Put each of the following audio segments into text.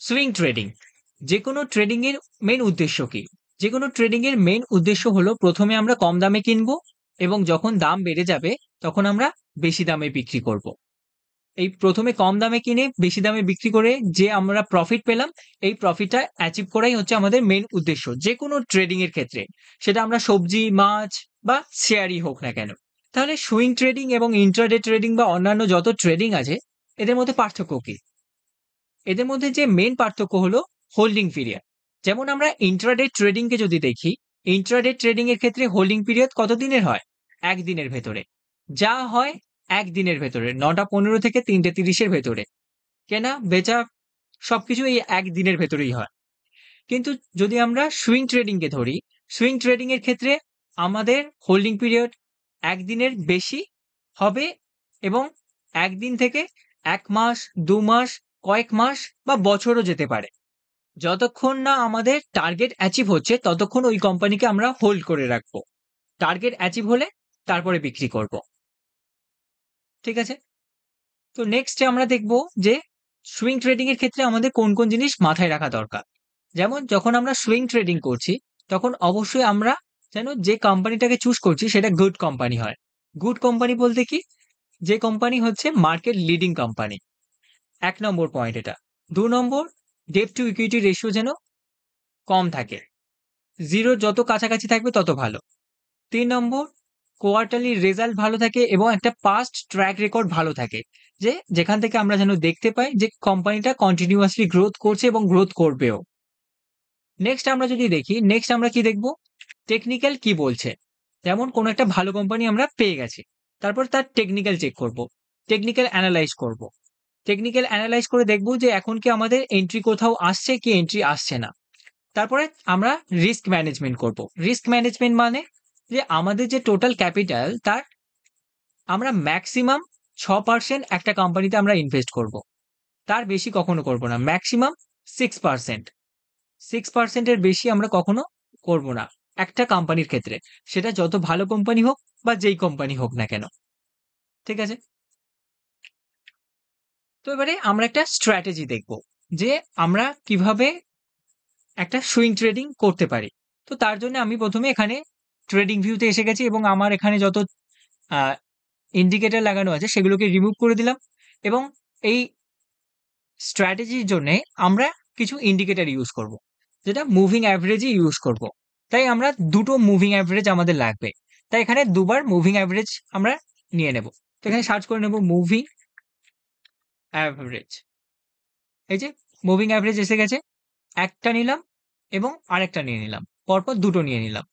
Swing trading. যেকোনো trading এর main উদ্দেশ্য কি? যেকোনো ট্রেডিং এর মেইন উদ্দেশ্য হলো প্রথমে আমরা কম দামে কিনবো এবং যখন দাম বেড়ে যাবে তখন আমরা বেশি দামে বিক্রি করব। এই প্রথমে কম দামে কিনে বেশি দামে বিক্রি করে যে আমরা প্রফিট পেলাম, এই প্রফিটটা অ্যাচিভ করাই হচ্ছে আমাদের মেইন উদ্দেশ্য যেকোনো ট্রেডিং এর ক্ষেত্রে। সেটা আমরা সবজি, মাছ বা শেয়ারই হোক না কেন। তাহলে সুইং ট্রেডিং এবং ইন্ট্রাডে ট্রেডিং বা অন্যান্য যত ট্রেডিং আছে এদের মধ্যে পার্থক্য কি? এদের মধ্যে যে মেইন পার্থক্য হলো হোল্ডিং পিরিয়ড। যেমন আমরা ইন্ট্রাডে ট্রেডিং কে যদি দেখি, ইন্ট্রাডে ট্রেডিং এর ক্ষেত্রে হোল্ডিং পিরিয়ড কত দিনের হয়? একদিনের ভেতরে। যা হয় একদিনের ভেতরে, ৯টা ১৫ থেকে ৩টে ৩০-এর ভেতরে। কেনা বেচা সবকিছু এই একদিনের ভেতরেই হয়। কিন্তু যদি আমরা সুইং ট্রেডিং কে ধরি, সুইং ট্রেডিং এর ক্ষেত্রে আমাদের হোল্ডিং পিরিয়ড একদিনের বেশি হবে এবং একদিন থেকে ১ মাস, ২ মাস, কয়েক মাস বা বছরও যেতে পারে। যতক্ষণ না আমাদের টার্গেট অ্যাচিভ হচ্ছে ততক্ষণ ওই কোম্পানিকে আমরা হোল্ড করে রাখবো। টার্গেট অ্যাচিভ হলে তারপরে বিক্রি করব। ঠিক আছে? তো নেক্সট আমরা দেখব যে সুইং ট্রেডিং এর ক্ষেত্রে আমাদের কোন কোন জিনিস মাথায় রাখা দরকার। যেমন যখন আমরা সুইং ট্রেডিং করছি তখন অবশ্যই আমরা যেন যে কোম্পানিটাকে চুজ করছি সেটা গুড কোম্পানি হয়। গুড কোম্পানি বলতে কি? যে কোম্পানি হচ্ছে মার্কেট লিডিং কোম্পানি। ১ নম্বর পয়েন্ট এটা। ২ নম্বর, ডেট টু ইকুইটি রেশিও যেন কম থাকে। জিরোর যত কাছাকাছি থাকবে তত ভালো। ৩ নম্বর, কোয়ার্টারলি রেজাল্ট ভালো থাকে এবং একটা পাস্ট ট্র্যাক রেকর্ড ভালো থাকে। যে যেখান থেকে আমরা যেন দেখতে পাই যে কোম্পানিটা কন্টিনিউয়াসলি গ্রোথ করছে এবং গ্রোথ করবেও। নেক্সট আমরা যদি দেখি, নেক্সট আমরা কি দেখব? টেকনিক্যাল কি বলছে? যেমন কোনো একটা ভালো কোম্পানি আমরা পেয়ে গেছি। তারপর তার টেকনিক্যাল চেক করব। টেকনিক্যাল অ্যানালাইজ করব। টেকনিক্যাল অ্যানালাইজ করে দেখব যে এখন কি আমাদের এন্ট্রি কোথাও আসছে কি এন্ট্রি আসছে না। তারপরে আমরা রিস্ক ম্যানেজমেন্ট করব। রিস্ক ম্যানেজমেন্ট মানে যে আমাদের যে টোটাল ক্যাপিটাল তার আমরা ম্যাক্সিমাম ৬% একটা কোম্পানিতে আমরা ইনভেস্ট করব। তার বেশি কখনো করব না। ম্যাক্সিমাম 6%। 6% এর বেশি আমরা কখনো করব না একটা কোম্পানির ক্ষেত্রে। সেটা যত ভালো কোম্পানি হোক বা যেই কোম্পানি হোক না কেন। ঠিক আছে? তো এবারে আমরা একটা স্ট্র্যাটেজি দেখব যে আমরা কিভাবে একটা সুইং ট্রেডিং করতে পারি। তো তার জন্য আমি প্রথমে এখানে ট্রেডিং ভিউতে এসে গেছি এবং আমার এখানে যত আ ইন্ডিকেটর লাগানো আছে সেগুলোকে রিমুভ করে দিলাম এবং এই স্ট্র্যাটেজির জন্যে আমরা কিছু ইন্ডিকেটর ইউজ করব। যেটা মুভিং এভারেজই ইউজ করব। তাই আমরা দুটো মুভিং এভারেজ আমাদের লাগবে। তাই এখানে দুবার মুভিং এভারেজ আমরা নিয়ে নেব। তো এখানে সার্চ করে নেব মুভিং এভারেজ। এই যে মুভিং এভারেজ এসে গেছে। একটা নিলাম এবং আরেকটা নিয়ে নিলাম। পরপর দুটো নিয়ে নিলাম।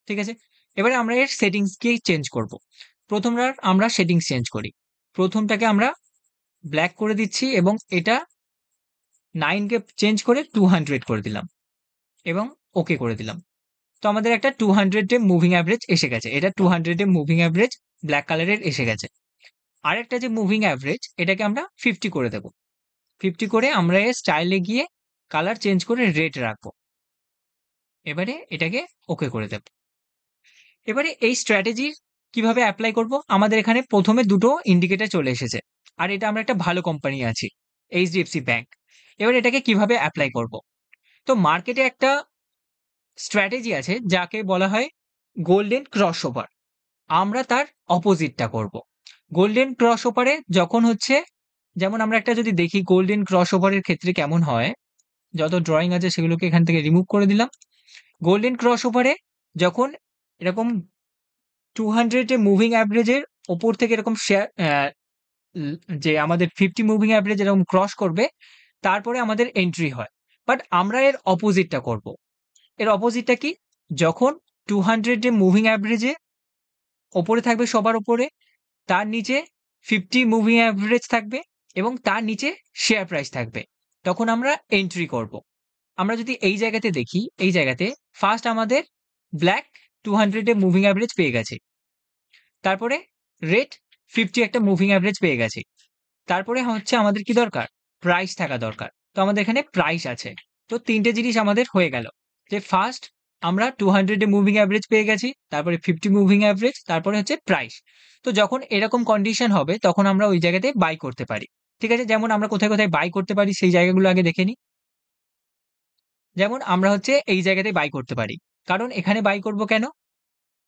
ঠিক আছে? এবারে আমরা এর সেটিংসকে চেঞ্জ করব। প্রথমবার আমরা সেটিংস চেঞ্জ করি। প্রথমটাকে আমরা ব্ল্যাক করে দিচ্ছি এবং এটা 9 কে চেঞ্জ করে 200 করে দিলাম এবং ওকে করে দিলাম। তো আমাদের একটা 200 এ মুভিং এভারেজ এসে গেছে। এটা 200 এ মুভিং এভারেজ ব্ল্যাক কালারের এসে গেছে। আরেকটা যে মুভিং এভারেজ এটাকে আমরা 50 করে দেব। 50 করে আমরা এর স্টাইলে গিয়ে কালার চেঞ্জ করে রেড রাখবো। এবারে এটাকে ওকে করে দেব। এবারে এই স্ট্র্যাটেজি কিভাবে এপ্লাই করব? আমাদের এখানে প্রথমে দুটো ইন্ডিকেটর চলে এসেছে। আর এটা আমরা একটা ভালো কোম্পানি আছি, এইচডিএফসি ব্যাংক। এবার এটাকে কিভাবে এপ্লাই করব? তো মার্কেটে একটা স্ট্র্যাটেজি আছে যাকে বলা হয় গোল্ডেন ক্রসওভার। আমরা তার অপোজিটটা করব। গোল্ডেন ক্রসওভারে যখন হচ্ছে, যেমন আমরা একটা যদি দেখি গোল্ডেন ক্রসওভারের ক্ষেত্রে কেমন হয়, যত ড্রয়িং আছে সেগুলোকে এখান থেকে রিমুভ করে দিলাম। গোল্ডেন ক্রসওভারে যখন এরকম 200 এ মুভিং এভারেজের ওপর থেকে এরকম শেয়ার যে আমাদের 50 মুভিং এভারেজ এরকম ক্রস করবে, তারপরে আমাদের এন্ট্রি হয়। বাট আমরা এর অপোজিটটা করব। এর অপোজিটটা কি? যখন 200 এ মুভিং এভারেজে ওপরে থাকবে সবার উপরে, তার নিচে 50 মুভিং এভারেজ থাকবে এবং তার নিচে শেয়ার প্রাইস থাকবে। তখন আমরা এন্ট্রি করব। আমরা যদি এই জায়গাতে দেখি, এই জায়গাতে ফার্স্ট আমাদের ব্লাক 200 এ মুভিং এভারেজ পেয়ে গেছে। তারপরে রেড 50 একটা মুভিং এভারেজ পেয়ে গেছি। তারপরে হচ্ছে আমাদের কি দরকার? প্রাইস থাকা দরকার। তো আমাদের এখানে প্রাইস আছে। তো ৩ টে জিনিস আমাদের হয়ে গেল। যে ফার্স্ট আমরা 200 এ মুভিং এভারেজ পেয়ে গেছি, তারপরে 50 মুভিং এভারেজ, তারপরে হচ্ছে প্রাইস। তো যখন এরকম কন্ডিশন হবে তখন আমরা ওই জায়গাতে বাই করতে পারি। ঠিক আছে? যেমন আমরা কোথায়, কোথায় বাই করতে পারি সেই জায়গাগুলো আগে দেখে নিই। যেমন আমরা হচ্ছে এই জায়গাতে বাই করতে পারি। কারণ এখানে বাই করব কেন?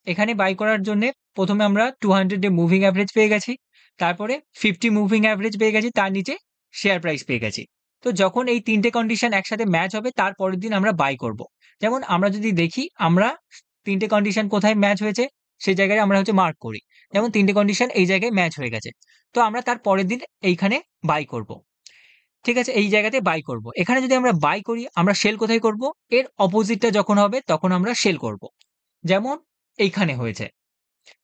এখানে বাই করার জন্যে ১ম এ আমরা 200 ডে মুভিং এভারেজ পেয়ে গেছি। তারপরে 50 মুভিং এভারেজ পেয়ে গেছি। তার নিচে শেয়ার প্রাইস পেয়ে গেছি। তো যখন এই ৩ টে কন্ডিশন একসাথে ম্যাচ হবে তার পরের দিন আমরা বাই করব। যেমন আমরা যদি দেখি আমরা ৩ টে কন্ডিশন কোথায় ম্যাচ হয়েছে সেই জায়গায় আমরা হচ্ছে মার্ক করি। যেমন ৩ টে কন্ডিশন এই জায়গায় ম্যাচ হয়ে গেছে। তো আমরা তার পরের দিন এইখানে বাই করব। ঠিক আছে? এই জায়গাতে বাই করব। এখানে যদি আমরা বাই করি আমরা সেল কোথায় করব? এর অপোজিটটা যখন হবে তখন আমরা সেল করব। যেমন এইখানে হয়েছে।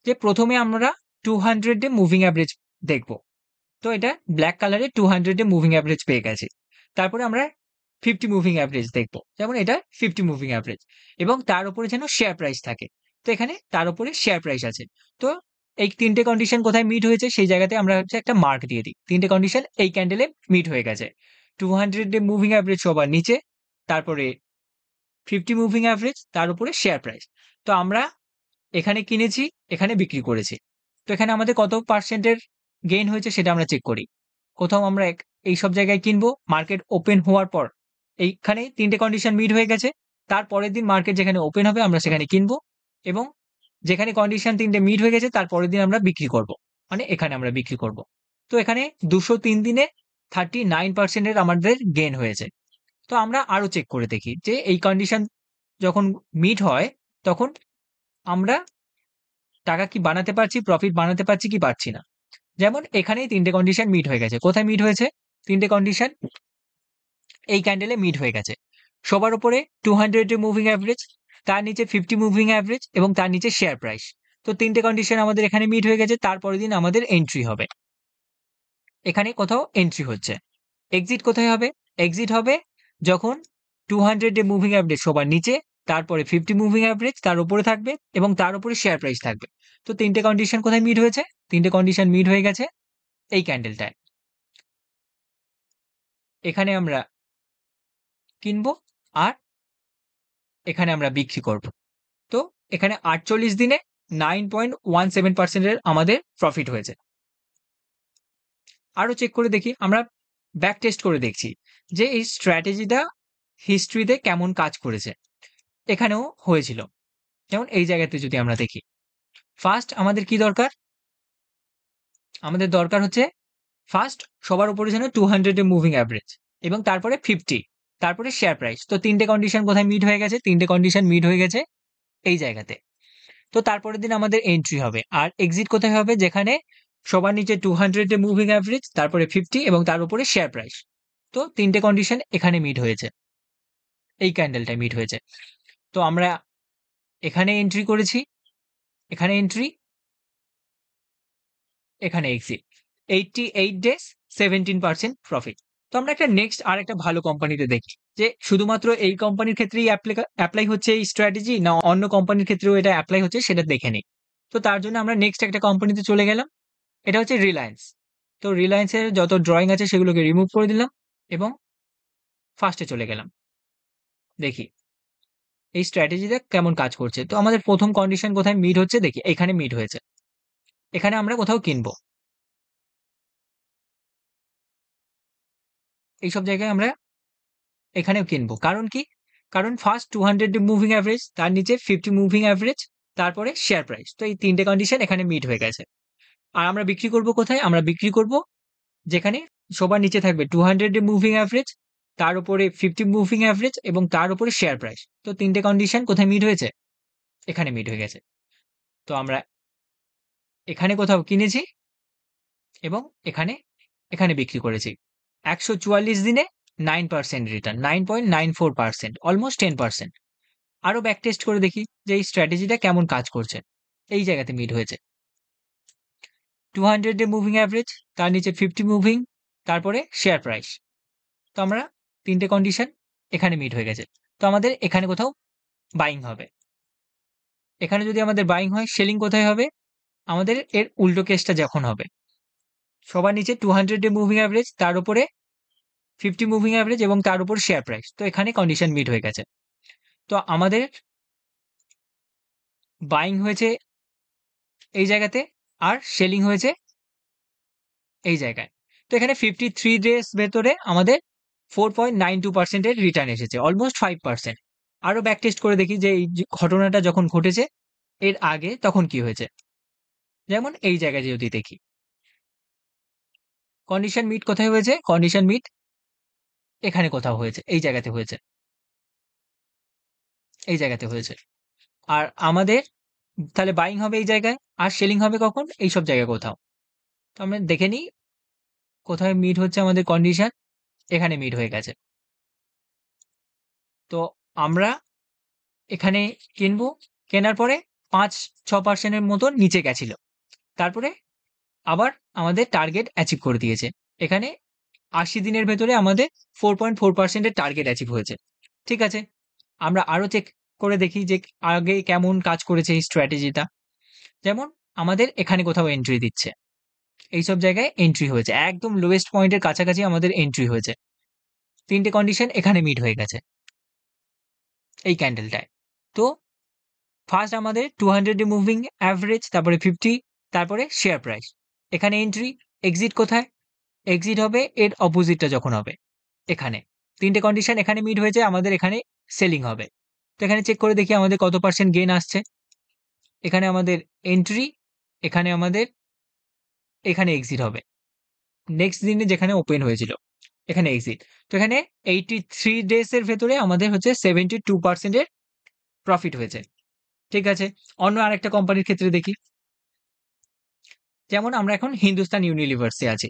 যে ১ম এ আমরা 200 ডে মুভিং এভারেজ দেখব। তো এটা ব্লাক কালারে 200 ডে মুভিং এভারেজ পেয়ে গেছি। তারপরে আমরা 50 মুভিং এভারেজ দেখব। যেমন এটা 50 মুভিং এভারেজ এবং তার উপরে যেন শেয়ার প্রাইস থাকে। তো এখানে তার উপরে শেয়ার প্রাইস আছে। তো এই ৩ টে কন্ডিশন কোথায় মিট হয়েছে সেই জায়গাতে আমরা হচ্ছে একটা মার্ক দিয়ে দিই। ৩ টে কন্ডিশন এই ক্যান্ডেলে মিট হয়ে গেছে। 200 ডে মুভিং এভারেজ সবার নিচে, তারপরে 50 মুভিং এভারেজ, তার উপরে শেয়ার প্রাইস। তো আমরা এখানে কিনেছি, এখানে বিক্রি করেছি। তো এখানে আমাদের কত পার্সেন্টের গেইন হয়েছে সেটা আমরা চেক করি। কোথাও আমরা এইসব জায়গায় কিনবো, মার্কেট ওপেন হওয়ার পর এইখানে ৩ টে কন্ডিশন মিট হয়ে গেছে। তার পরের দিন মার্কেট যেখানে ওপেন হবে আমরা সেখানে কিনবো এবং যেখানে কন্ডিশন ৩ টে মিট হয়ে গেছে তার পরের দিন আমরা বিক্রি করব। মানে এখানে আমরা বিক্রি করব। তো এখানে ২০৩ দিনে 39% এর আমাদের গেইন হয়েছে। তো আমরা আরো চেক করে দেখি যে এই কন্ডিশন যখন মিট হয় তখন আমরা টাকা কি বানাতে পারছি, প্রফিট বানাতে পারছি কি পারছি না। যেমন এখানেই ৩ টে কন্ডিশন মিট হয়ে গেছে। কোথায় মিট হয়েছে? ৩ টে কন্ডিশন এই ক্যান্ডেলে মিট হয়ে গেছে। সবার উপরে 200 ডে মুভিং এভারেজ, তার নিচে 50 মুভিং এভারেজ এবং তার নিচে শেয়ার প্রাইস। তো ৩ টে কন্ডিশন আমাদের এখানে মিট হয়ে গেছে। তারপরের দিন আমাদের এন্ট্রি হবে। এখানে কোথাও এন্ট্রি হচ্ছে। এক্সিট কোথায় হবে? এক্সিট হবে যখন 200 ডে মুভিং এভারেজ সবার নিচে, তারপরে 50 মুভিং এভারেজ তার উপরে থাকবে এবং তার উপরে শেয়ার প্রাইস থাকবে। তো ৩ টে কন্ডিশন কোথায় মিট হয়েছে? ৩ টে কন্ডিশন মিট হয়ে গেছে এই ক্যান্ডেলটায়। এখানে আমরা কিনবো আর এখানে আমরা বিক্রি করব। তো এখানে ৪৮ দিনে 9.17% এর আমাদের প্রফিট হয়েছে। আরো চেক করে দেখি, আমরা ব্যাক টেস্ট করে দেখছি যে এই স্ট্র্যাটেজিটা হিস্ট্রিতে কেমন কাজ করেছে। এখানেও হয়েছিল। যেমন এই জায়গাতে যদি আমরা দেখি, ফার্স্ট আমাদের কি দরকার? আমাদের দরকার হচ্ছে ফার্স্ট সবার উপরে যেন 200 এর মুভিং এভারেজ এবং তারপরে 50, তারপরে শেয়ার প্রাইস। তো ৩ টে কন্ডিশন কোথায় মিট হয়ে গেছে? ৩ টে কন্ডিশন মিট হয়ে গেছে এই জায়গাতে। তো তারপরের দিন আমাদের এন্ট্রি হবে। আর এক্সিট কোথায় হবে? যেখানে সবার নিচে 200 এর মুভিং এভারেজ, তারপরে 50 এবং তার উপরে শেয়ার প্রাইস। তো ৩ টে কন্ডিশন এখানে মিট হয়েছে। এই ক্যান্ডেলটায় মিট হয়েছে। তো আমরা এখানে এন্ট্রি করেছি, এখানে এন্ট্রি, এখানে এক্সিট। 88 days 17% profit. তো আমরা একটা নেক্সট আরেকটা ভালো কোম্পানিতে দেখি যে শুধুমাত্র এই কোম্পানির ক্ষেত্রেই এপ্লাই হচ্ছে এই স্ট্র্যাটেজি না অন্য কোম্পানির ক্ষেত্রেও এটা এপ্লাই হচ্ছে সেটা দেখে নিই। তো তার জন্য আমরা নেক্সট একটা কোম্পানিতে চলে গেলাম। এটা হচ্ছে রিলায়েন্স। তো রিলায়েন্সের যত ড্রয়িং আছে সেগুলোকে রিমুভ করে দিলাম এবং ফার্স্টে চলে গেলাম। দেখি এই স্ট্র্যাটেজিটা কেমন কাজ করছে। তো আমাদের ১ম কন্ডিশন কোথায় মিট হচ্ছে দেখি, এখানে মিট হয়েছে। এখানে আমরা কোথাও কিনবো। এইসব জায়গায় আমরা এখানেও কিনবো। কারণ কি? কারণ ফার্স্ট 200 ডে মুভিং এভারেজ, তার নিচে 50 মুভিং এভারেজ, তারপরে শেয়ার প্রাইস। তো এই ৩ টে কন্ডিশন এখানে মিট হয়ে গেছে। আর আমরা বিক্রি করব কোথায়? আমরা বিক্রি করব যেখানে সবার নিচে থাকবে 200 ডে মুভিং এভারেজ, তার উপরে 50 মুভিং এভারেজ এবং তার উপরে শেয়ার প্রাইস। তো ৩ টে কন্ডিশন কোথায় মিট হয়েছে? এখানে মিট হয়ে গেছে। তো আমরা এখানে কোথাও কিনেছি এবং এখানে বিক্রি করেছি। ১৪৪ দিনে 9% রিটার্ন, 9.94%, অলমোস্ট 10%। আরো ব্যাক টেস্ট করে দেখি যে এই স্ট্র্যাটেজিটা কেমন কাজ করছে। এই জায়গাতে মিট হয়েছে। 200 ডে মুভিং এভারেজ, তার নিচে 50 মুভিং, তারপরে শেয়ার প্রাইস। তো আমরা ৩ টে কন্ডিশন এখানে মিট হয়ে গেছে। তো আমাদের এখানে কোথাও বাইং হবে। এখানে যদি আমাদের বাইং হয়, সেলিং কোথায় হবে? আমাদের এর উল্টো কেসটা যখন হবে। সবার নিচে 200 ডে মুভিং এভারেজ, তার উপরে 50 মুভিং এভারেজ এবং তার উপর শেয়ার প্রাইস। তো এখানে কন্ডিশন মিট হয়ে গেছে। তো আমাদের বাইং হয়েছে এই জায়গাতে আর সেলিং হয়েছে এই জায়গায়। তো এখানে 53 ডেজ ভেতরে আমাদের 4.92% এর রিটার্ন এসেছে, অলমোস্ট 5%। আরো ব্যাক টেস্ট করে দেখি যে এই ঘটনাটা যখন ঘটেছে এর আগে তখন কি হয়েছে। যেমন এই জায়গায় যদি দেখি কন্ডিশন মিট কোথায় হয়েছে, কন্ডিশন মিট এখানে কোথাও হয়েছে, এই জায়গাতে হয়েছে, এই জায়গাতে হয়েছে। আর আমাদের তাহলে বাইং হবে এই জায়গায়, আর সেলিং হবে কখন, এইসব জায়গায় কোথাও। তো আমরা দেখে নিই কোথায় মিট হচ্ছে আমাদের কন্ডিশন, এখানে মিট হয়ে গেছে। তো আমরা এখানে কিনবো, কেনার পরে 5-6% এর মতো নিচে গেছিল, তারপরে আবার আমাদের টার্গেট অ্যাচিভ করে দিয়েছে। এখানে ৮০ দিনের ভেতরে আমাদের 4.4% এর টার্গেট অ্যাচিভ হয়েছে। ঠিক আছে, আমরা আরো চেক করে দেখি যে আগে কেমন কাজ করেছে এই স্ট্র্যাটেজিটা। যেমন আমাদের এখানে কোথাও এন্ট্রি দিচ্ছে, এইসব জায়গায় এন্ট্রি হয়েছে, একদম লোয়েস্ট পয়েন্টের কাছাকাছি আমাদের এন্ট্রি হয়েছে। 3টে কন্ডিশন এখানে মিট হয়ে গেছে এই ক্যান্ডেলটায়। তো ফার্স্ট আমাদের 200 ডে মুভিং অ্যাভারেজ, তারপরে 50, তারপরে শেয়ার প্রাইস। এখানে এন্ট্রি, এক্সিট কোথায়, এক্সিট হবে এর অপোজিটটা যখন হবে এখানে। 3টে কন্ডিশন এখানে মিট হয়েছে, আমাদের এখানে সেলিং হবে। তো এখানে চেক করে দেখি আমাদের কত পার্সেন্ট গেইন আসছে। এখানে আমাদের এন্ট্রি, এখানে আমাদের এখানে এক্সিট হবে নেক্সট দিনে যেখানে ওপেন হয়েছিল, এখানে এক্সিট। তো এখানে 83 ডেজ এর ভেতরে আমাদের হচ্ছে 72% এর প্রফিট হয়েছে। ঠিক আছে, অন্য আরেকটা কোম্পানির ক্ষেত্রে দেখি। যেমন আমরা এখন হিন্দুস্তান ইউনিলিভার্সে আছি।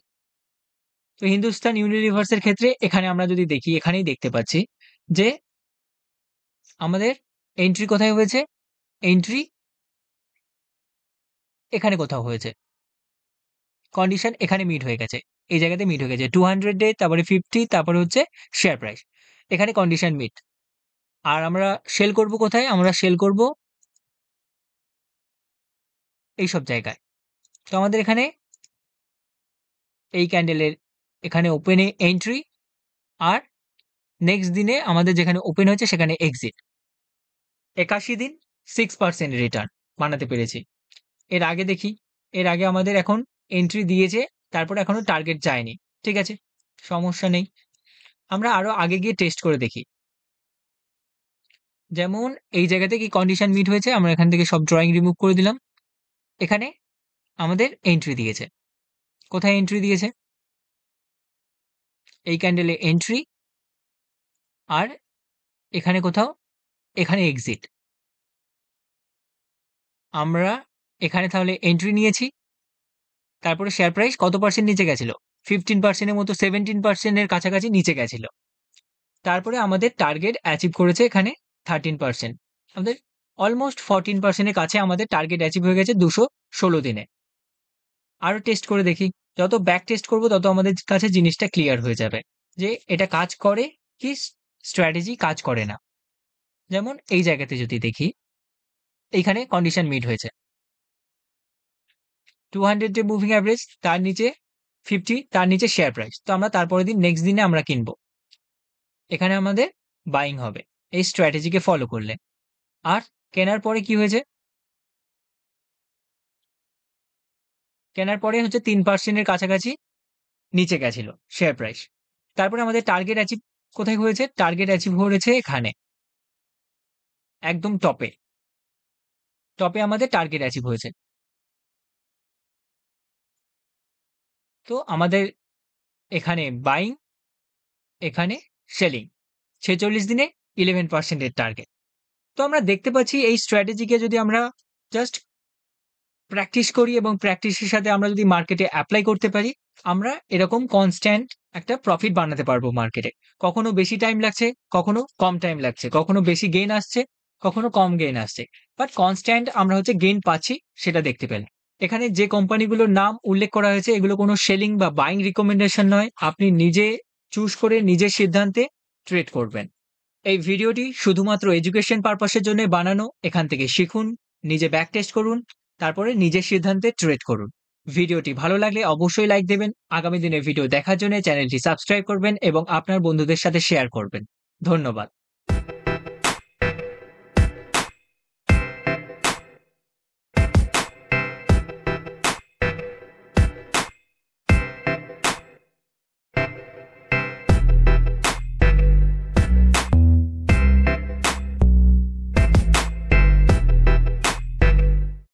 তো হিন্দুস্তান ইউনিলিভার্সের ক্ষেত্রে এখানে আমরা যদি দেখি, এখানেই দেখতে পাচ্ছি যে আমাদের এন্ট্রি কোথায় হয়েছে, এন্ট্রি এখানে কোথাও হয়েছে, কন্ডিশন এখানে মিট হয়ে গেছে, এই জায়গাতে মিট হয়ে গেছে 200 ডে, তারপরে 50, তারপরে হচ্ছে শেয়ার প্রাইস, এখানে কন্ডিশন মিট। আর আমরা সেল করব কোথায়, আমরা সেল করব এইসব জায়গায়। তো আমাদের এখানে এই ক্যান্ডেলের এখানে ওপেনে এন্ট্রি, আর নেক্সট দিনে আমাদের যেখানে ওপেন হয়েছে সেখানে এক্সিট। 81 দিন 6% রিটার্ন বানাতে পেরেছি। এর আগে দেখি, এর আগে আমাদের এখন এন্ট্রি দিয়েছে, তারপরে এখনো টার্গেট যায়নি। ঠিক আছে, সমস্যা নেই, আমরা আরো আগে গিয়ে টেস্ট করে দেখি। যেমন এই জায়গাতে কি কন্ডিশন মিট হয়েছে, আমরা এখান থেকে সব ড্রয়িং রিমুভ করে দিলাম। এখানে আমাদের এন্ট্রি দিয়েছে, কোথায় এন্ট্রি দিয়েছে, এই ক্যান্ডেলে এন্ট্রি, আর এখানে কোথাও, এখানে এক্সিট। আমরা এখানে তাহলে এন্ট্রি নিয়েছি, তারপরে শেয়ার প্রাইস কত পার্সেন্ট নিচে গেছিল, 15% এর মতো, 17% এর কাছাকাছি নিচে গেছিল। তারপরে আমাদের টার্গেট অ্যাচিভ করেছে এখানে 13%। আমাদের অলমোস্ট 14% এর কাছে আমাদের টার্গেট অ্যাচিভ হয়ে গেছে 216 দিনে। আরো টেস্ট করে দেখি, যত ব্যাক টেস্ট করব তত আমাদের কাছে জিনিসটা ক্লিয়ার হয়ে যাবে যে এটা কাজ করে কি স্ট্র্যাটেজি কাজ করে না। যেমন এই জায়গাতে যদি দেখি, এইখানে কন্ডিশন মিট হয়েছে, 200 ডে মুভিং অ্যাভারেজ, তার নিচে 50, তার নিচে শেয়ার প্রাইস। তো আমরা তারপরের দিন নেক্সট দিনে আমরা কিনবো, এখানে আমাদের বাইং হবে এই স্ট্র্যাটেজিকে ফলো করলে। আর কেনার পরে কি হয়েছে, কেনার পরে হচ্ছে 3% এর কাছাকাছি নিচে গেছিল শেয়ার প্রাইস। তারপরে আমাদের টার্গেট অ্যাচিভ কোথায় হয়েছে, টার্গেট অ্যাচিভ হয়েছে এখানে একদম টপে, টপে আমাদের টার্গেট অ্যাচিভ হয়েছে। তো আমাদের এখানে বাইং, এখানে সেলিং, 46 দিনে 11% এর টার্গেট। তো আমরা দেখতে পাচ্ছি এই স্ট্র্যাটেজিকে যদি আমরা জাস্ট প্র্যাকটিস করি এবং প্র্যাকটিসের সাথে আমরা যদি মার্কেটে অ্যাপ্লাই করতে পারি, আমরা এরকম কনস্ট্যান্ট একটা প্রফিট বানাতে পারবো মার্কেটে। কখনো বেশি টাইম লাগছে, কখনো কম টাইম লাগছে, কখনো বেশি গেইন আসছে, কখনো কম গেইন আসছে, বাট কনস্ট্যান্ট আমরা হচ্ছে গেইন পাচ্ছি সেটা দেখতে পেলাম। এখানে যে কোম্পানিগুলোর নাম উল্লেখ করা হয়েছে এগুলো কোনো সেলিং বা বাইং রিকমেন্ডেশন নয়, আপনি নিজে চুজ করে নিজের সিদ্ধান্তে ট্রেড করবেন। এই ভিডিওটি শুধুমাত্র এডুকেশন পারপাসের জন্য বানানো, এখান থেকে শিখুন, নিজে ব্যাক টেস্ট করুন, তারপরে নিজের সিদ্ধান্তে ট্রেড করুন। ভিডিওটি ভালো লাগলে অবশ্যই লাইক দেবেন, আগামী দিনের ভিডিও দেখার জন্য চ্যানেলটি সাবস্ক্রাইব করবেন এবং আপনার বন্ধুদের সাথে শেয়ার করবেন। ধন্যবাদ।